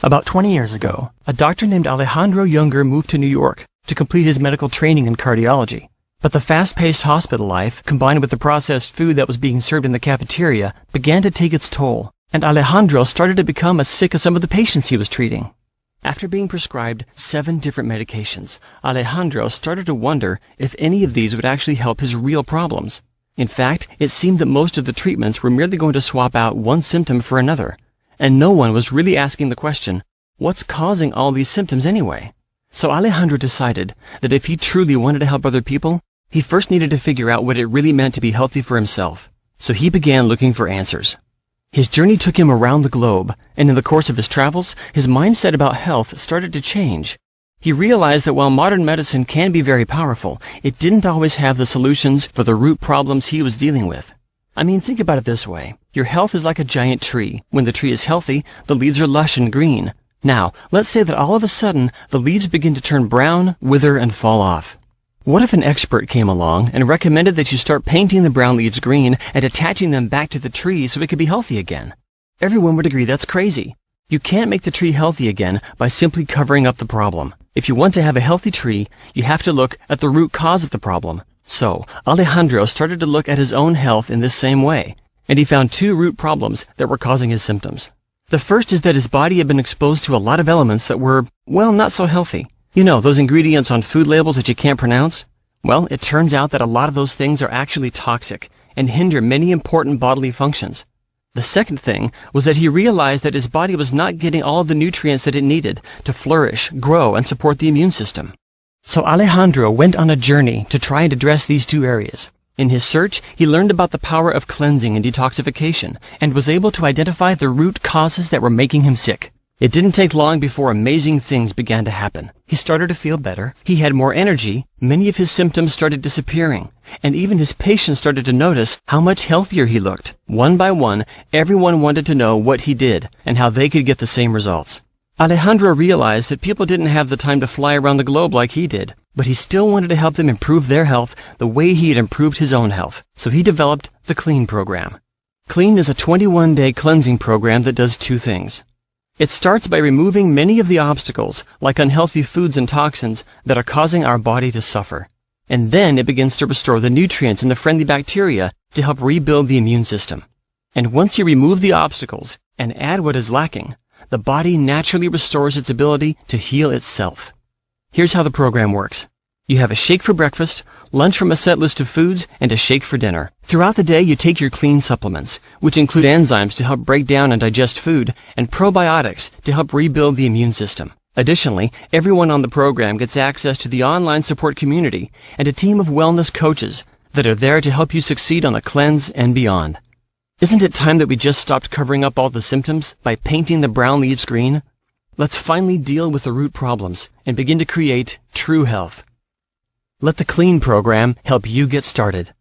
About 20 years ago, a doctor named Alejandro Junger moved to New York to complete his medical training in cardiology. But the fast-paced hospital life, combined with the processed food that was being served in the cafeteria, began to take its toll, and Alejandro started to become as sick as some of the patients he was treating. After being prescribed 7 different medications, Alejandro started to wonder if any of these would actually help his real problems. In fact, it seemed that most of the treatments were merely going to swap out one symptom for another, and no one was really asking the question, what's causing all these symptoms anyway? So Alejandro decided that if he truly wanted to help other people, he first needed to figure out what it really meant to be healthy for himself. So he began looking for answers. His journey took him around the globe, and in the course of his travels, his mindset about health started to change. He realized that while modern medicine can be very powerful, it didn't always have the solutions for the root problems he was dealing with. I mean, think about it this way. Your health is like a giant tree. When the tree is healthy, the leaves are lush and green. Now, let's say that all of a sudden, the leaves begin to turn brown, wither, and fall off. What if an expert came along and recommended that you start painting the brown leaves green and attaching them back to the tree so it could be healthy again? Everyone would agree that's crazy. You can't make the tree healthy again by simply covering up the problem. If you want to have a healthy tree, you have to look at the root cause of the problem. So, Alejandro started to look at his own health in this same way, and he found 2 root problems that were causing his symptoms. The first is that his body had been exposed to a lot of elements that were, well, not so healthy. You know, those ingredients on food labels that you can't pronounce? Well, it turns out that a lot of those things are actually toxic and hinder many important bodily functions. The second thing was that he realized that his body was not getting all of the nutrients that it needed to flourish, grow, and support the immune system. So Alejandro went on a journey to try and address these 2 areas. In his search, he learned about the power of cleansing and detoxification and was able to identify the root causes that were making him sick. It didn't take long before amazing things began to happen. He started to feel better, he had more energy, many of his symptoms started disappearing, and even his patients started to notice how much healthier he looked. One by one, everyone wanted to know what he did and how they could get the same results. Alejandro realized that people didn't have the time to fly around the globe like he did, but he still wanted to help them improve their health the way he had improved his own health. So he developed the Clean program. Clean is a 21-day cleansing program that does 2 things. It starts by removing many of the obstacles, like unhealthy foods and toxins, that are causing our body to suffer. And then it begins to restore the nutrients and the friendly bacteria to help rebuild the immune system. And once you remove the obstacles and add what is lacking, the body naturally restores its ability to heal itself. Here's how the program works. You have a shake for breakfast, lunch from a set list of foods, and a shake for dinner. Throughout the day, you take your Clean supplements, which include enzymes to help break down and digest food, and probiotics to help rebuild the immune system. Additionally, everyone on the program gets access to the online support community and a team of wellness coaches that are there to help you succeed on a cleanse and beyond. Isn't it time that we just stopped covering up all the symptoms by painting the brown leaves green? Let's finally deal with the root problems and begin to create true health. Let the Clean program help you get started.